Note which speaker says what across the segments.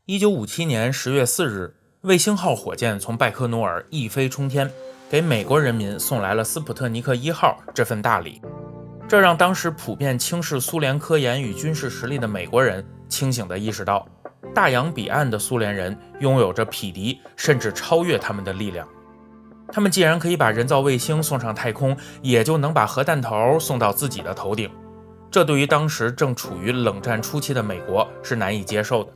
Speaker 1: 1957年10月4日，卫星号火箭从拜科努尔一飞冲天，给美国人民送来了斯普特尼克1号这份大礼。这让当时普遍轻视苏联科研与军事实力的美国人清醒地意识到，大洋彼岸的苏联人拥有着匹敌甚至超越他们的力量。他们既然可以把人造卫星送上太空，也就能把核弹头送到自己的头顶。这对于当时正处于冷战初期的美国是难以接受的。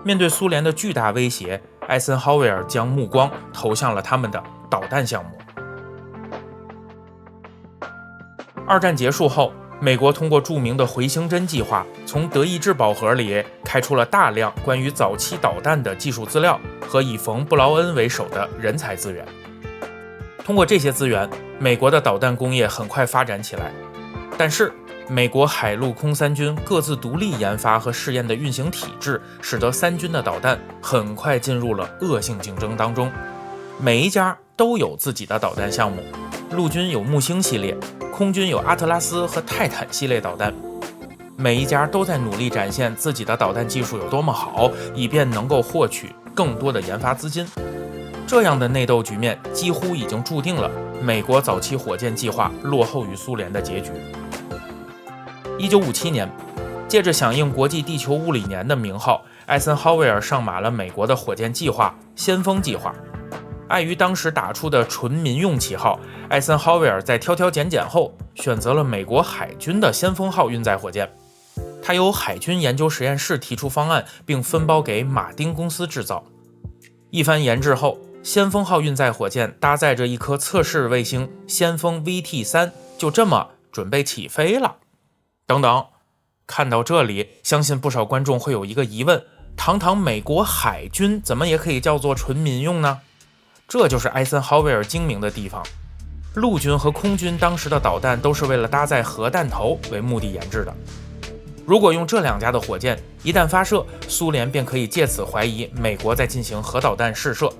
Speaker 1: 面对苏联的巨大威胁，艾森豪威尔将目光投向了他们的导弹项目。二战结束后，美国通过著名的回形针计划，从德意志宝盒里开出了大量关于早期导弹的技术资料和以冯·布劳恩为首的人才资源。通过这些资源，美国的导弹工业很快发展起来。但是美国海陆空三军各自独立研发和试验的运行体制，使得三军的导弹很快进入了恶性竞争当中。每一家都有自己的导弹项目，陆军有木星系列，空军有阿特拉斯和泰坦系列导弹。每一家都在努力展现自己的导弹技术有多么好，以便能够获取更多的研发资金。这样的内斗局面几乎已经注定了美国早期火箭计划落后于苏联的结局。1957年，借着响应国际地球物理年的名号，艾森豪威尔上马了美国的火箭计划——先锋计划。碍于当时打出的纯民用旗号，艾森豪威尔在挑挑拣拣后，选择了美国海军的先锋号运载火箭。他由海军研究实验室提出方案，并分包给马丁公司制造。一番研制后，先锋号运载火箭搭载着一颗测试卫星先锋 VT3， 就这么准备起飞了。等等，看到这里，相信不少观众会有一个疑问：堂堂美国海军怎么也可以叫做纯民用呢？这就是艾森豪威尔精明的地方。陆军和空军当时的导弹都是为了搭载核弹头为目的研制的。如果用这两家的火箭，一旦发射，苏联便可以借此怀疑美国在进行核导弹试射。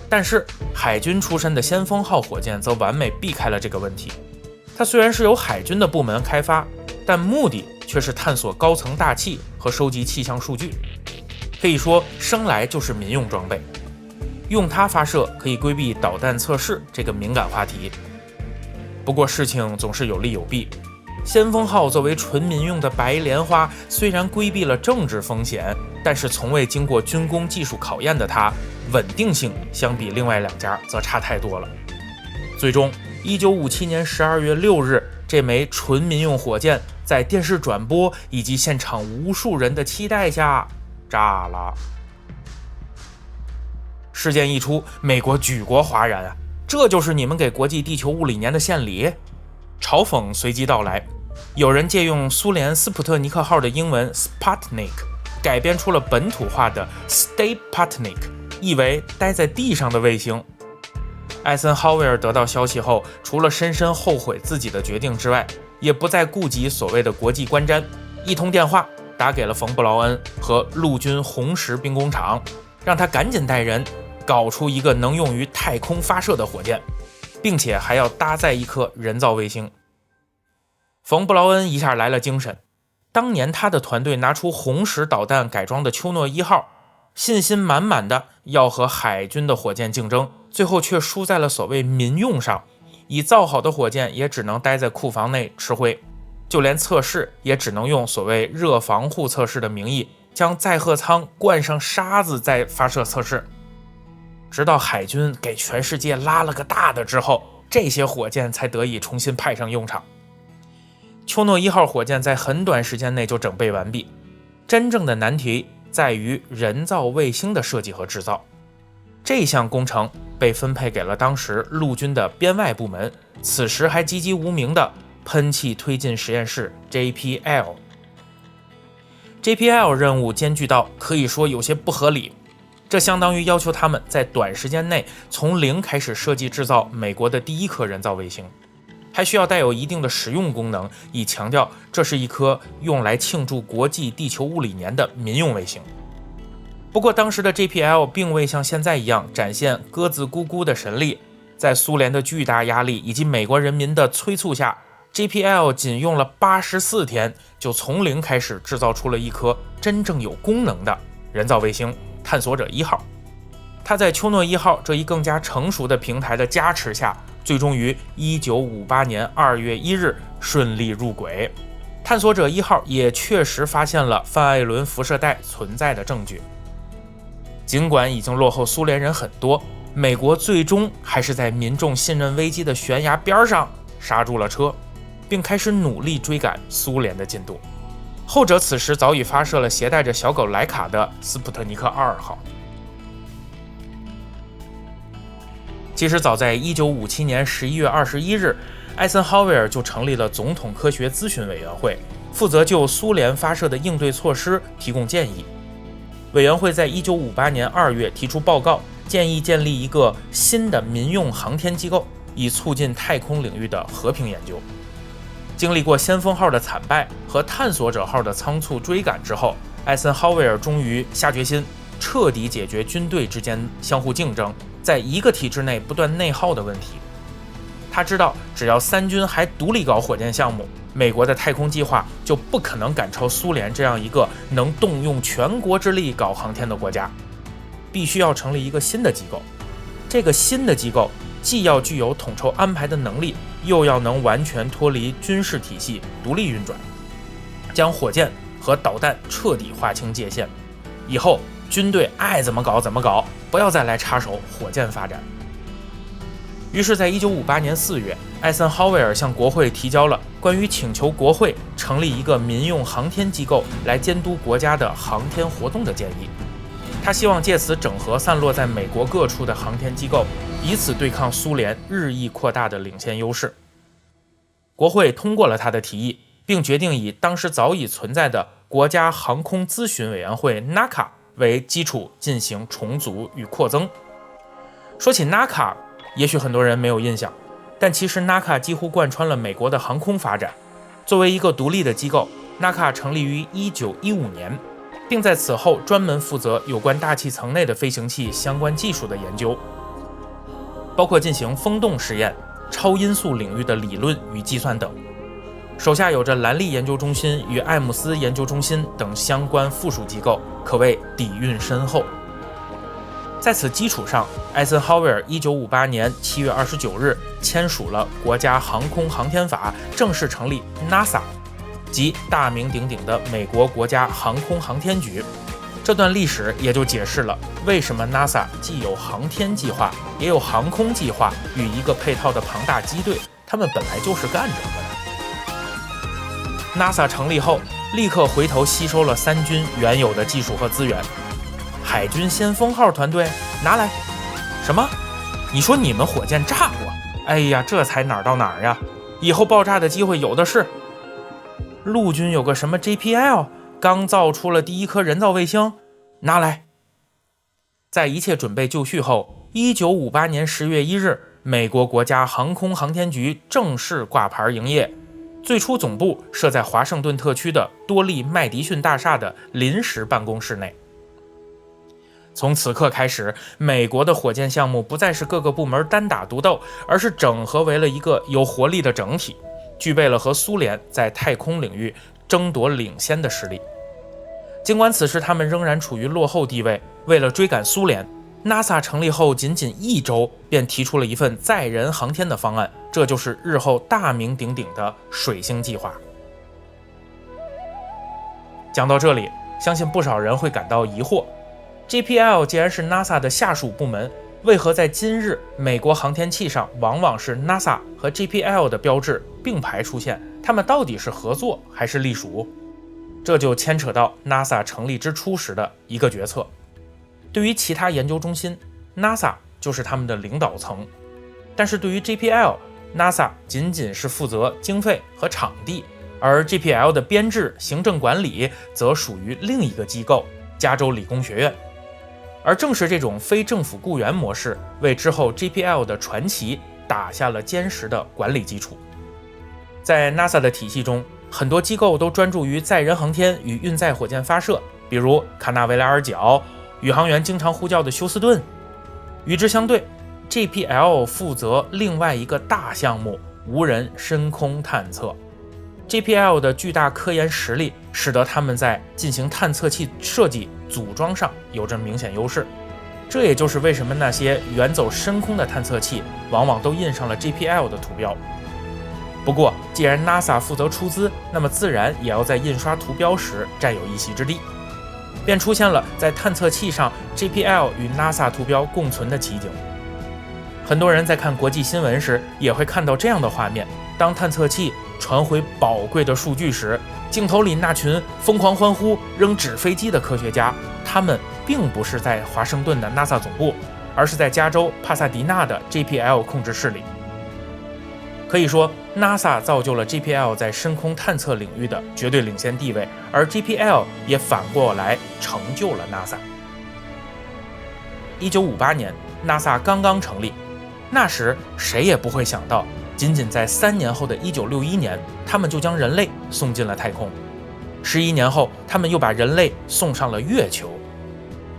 Speaker 1: 但是海军出身的先锋号火箭则完美避开了这个问题。它虽然是由海军的部门开发，但目的却是探索高层大气和收集气象数据，可以说生来就是民用装备。用它发射可以规避导弹测试这个敏感话题。不过事情总是有利有弊，先锋号作为纯民用的白莲花，虽然规避了政治风险，但是从未经过军工技术考验的它，稳定性相比另外两家则差太多了。最终1957年12月6日，这枚纯民用火箭在电视转播以及现场无数人的期待下炸了。事件一出，美国举国哗然啊！这就是你们给国际地球物理年的献礼？嘲讽随即到来，有人借用苏联斯普特尼克号的英文 Sputnik， 改编出了本土化的 Stay Putnik， 意为待在地上的卫星。艾森豪威尔得到消息后，除了深深后悔自己的决定之外，也不再顾及所谓的国际观瞻，一通电话打给了冯·布劳恩和陆军红石兵工厂，让他赶紧带人搞出一个能用于太空发射的火箭，并且还要搭载一颗人造卫星。冯·布劳恩一下来了精神，当年他的团队拿出红石导弹改装的丘诺1号，信心满满的要和海军的火箭竞争，最后却输在了所谓民用上。已造好的火箭也只能待在库房内吃灰，就连测试也只能用所谓热防护测试的名义，将载荷舱灌上沙子再发射测试。直到海军给全世界拉了个大的之后，这些火箭才得以重新派上用场。丘诺1号火箭在很短时间内就整备完毕，真正的难题在于人造卫星的设计和制造。这项工程被分配给了当时陆军的编外部门，此时还籍籍无名的喷气推进实验室 JPL。JPL 任务艰巨到可以说有些不合理，这相当于要求他们在短时间内从零开始设计制造美国的第一颗人造卫星，还需要带有一定的实用功能，以强调这是一颗用来庆祝国际地球物理年的民用卫星。不过当时的 JPL 并未像现在一样展现鸽子咕咕的神力，在苏联的巨大压力以及美国人民的催促下， JPL 仅用了84天就从零开始制造出了一颗真正有功能的人造卫星探索者1号。它在丘诺1号这一更加成熟的平台的加持下，最终于1958年2月1日顺利入轨。探索者1号也确实发现了范艾伦辐射带存在的证据。尽管已经落后苏联人很多，美国最终还是在民众信任危机的悬崖边上刹住了车，并开始努力追赶苏联的进度。后者此时早已发射了携带着小狗莱卡的斯普特尼克2号。其实早在1957年11月21日，艾森豪威尔就成立了总统科学咨询委员会，负责就苏联发射的应对措施提供建议。委员会在1958年2月提出报告，建议建立一个新的民用航天机构，以促进太空领域的和平研究。经历过先锋号的惨败和探索者号的仓促追赶之后，艾森豪威尔终于下决心彻底解决军队之间相互竞争，在一个体制内不断内耗的问题。他知道，只要三军还独立搞火箭项目，美国的太空计划就不可能赶超苏联这样一个能动用全国之力搞航天的国家，必须要成立一个新的机构。这个新的机构既要具有统筹安排的能力，又要能完全脱离军事体系独立运转，将火箭和导弹彻底划清界限。以后军队爱怎么搞怎么搞，不要再来插手火箭发展。于是在1958年4月，艾森豪威尔向国会提交了关于请求国会成立一个民用航天机构来监督国家的航天活动的建议。他希望借此整合散落在美国各处的航天机构，以此对抗苏联日益扩大的领先优势。国会通过了他的提议，并决定以当时早已存在的国家航空咨询委员会 NACA 为基础进行重组与扩增。说起 NACA， 也许很多人没有印象，但其实 NACA 几乎贯穿了美国的航空发展。作为一个独立的机构， NACA 成立于1915年，并在此后专门负责有关大气层内的飞行器相关技术的研究，包括进行风洞实验、超音速领域的理论与计算等。手下有着兰利研究中心与艾姆斯研究中心等相关附属机构，可谓底蕴深厚。在此基础上，艾森豪威尔1958年7月29日签署了国家航空航天法，正式成立 NASA， 即大名鼎鼎的美国国家航空航天局。这段历史也就解释了为什么 NASA 既有航天计划，也有航空计划与一个配套的庞大机队，他们本来就是干这个的。NASA 成立后，立刻回头吸收了三军原有的技术和资源。海军先锋号团队拿来。什么？你说你们火箭炸过？哎呀，这才哪儿到哪儿呀，以后爆炸的机会有的是。陆军有个什么 JPL， 刚造出了第一颗人造卫星，拿来。在一切准备就绪后，1958年10月1日，美国国家航空航天局正式挂牌营业，最初总部设在华盛顿特区的多利麦迪逊大厦的临时办公室内。从此刻开始，美国的火箭项目不再是各个部门单打独斗，而是整合为了一个有活力的整体，具备了和苏联在太空领域争夺领先的实力。尽管此时他们仍然处于落后地位，为了追赶苏联， NASA 成立后仅仅1周便提出了一份载人航天的方案，这就是日后大名鼎鼎的水星计划。讲到这里，相信不少人会感到疑惑， JPL 既然是 NASA 的下属部门，为何在今日美国航天器上往往是 NASA 和 JPL 的标志并排出现？他们到底是合作还是隶属？这就牵扯到 NASA 成立之初时的一个决策。对于其他研究中心， NASA 就是他们的领导层，但是对于 JPL， NASA 仅仅是负责经费和场地，而 JPL 的编制、行政管理则属于另一个机构——加州理工学院。而正是这种非政府雇员模式，为之后 JPL 的传奇打下了坚实的管理基础。在 NASA 的体系中，很多机构都专注于载人航天与运载火箭发射，比如卡纳维拉尔角、宇航员经常呼叫的休斯顿。与之相对， JPL 负责另外一个大项目——无人深空探测。JPL 的巨大科研实力使得他们在进行探测器设计组装上有着明显优势，这也就是为什么那些远走深空的探测器往往都印上了 JPL 的图标。不过，既然 NASA 负责出资，那么自然也要在印刷图标时占有一席之地，便出现了在探测器上 JPL 与 NASA 图标共存的奇景。很多人在看国际新闻时也会看到这样的画面，当探测器传回宝贵的数据时，镜头里那群疯狂欢呼扔纸飞机的科学家，他们并不是在华盛顿的 NASA 总部，而是在加州帕萨迪纳的 JPL 控制室里。可以说 NASA 造就了 JPL 在深空探测领域的绝对领先地位，而 JPL 也反过来成就了 NASA。 1958年 NASA 刚刚成立，那时谁也不会想到，仅仅在3年后的1961年，他们就将人类送进了太空。11年后，他们又把人类送上了月球。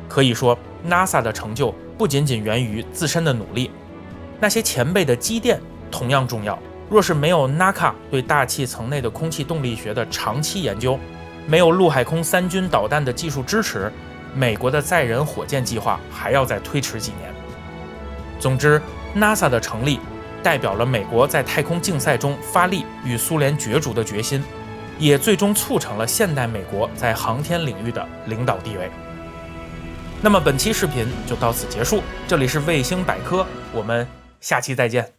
Speaker 1: 可以说 NASA 的成就不仅仅源于自身的努力，那些前辈的积淀同样重要。若是没有 NACA 对大气层内的空气动力学的长期研究，没有陆海空3军导弹的技术支持，美国的载人火箭计划还要再推迟几年。总之， NASA 的成立代表了美国在太空竞赛中发力与苏联角逐的决心，也最终促成了现代美国在航天领域的领导地位。那么本期视频就到此结束，这里是卫星百科，我们下期再见。